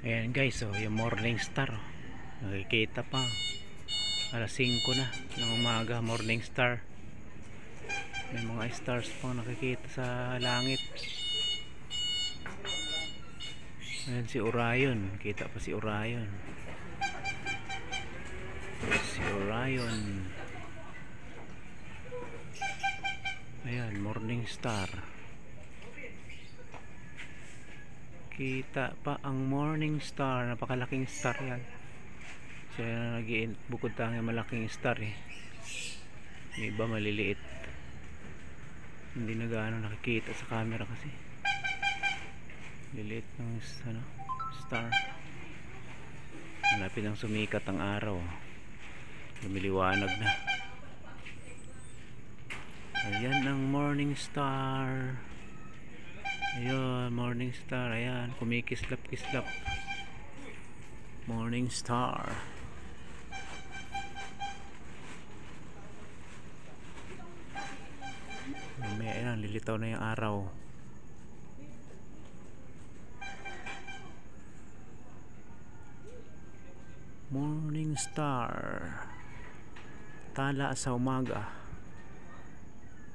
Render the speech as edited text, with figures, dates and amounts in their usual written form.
Ayan guys, so yung morning star, nakikita pa. Alas 5 na ng umaga, morning star. May mga stars pang nakikita sa langit. Ayan si Orion, kita pa si Orion. Si Orion. Ayan, morning star. Kita pa ang morning star, napakalaking star yan. Siya bukod tangi malaking star eh. May iba maliliit, hindi na gaano nakikita sa camera kasi liliit ng star. Malapit ang sumikat ang araw, lumiliwanag na. Ayan ang morning star. Ayun, morning star. Ayan, kumikislap-kislap. Morning star. Ayan, lilitaw na yung araw. Morning star. Tala sa umaga.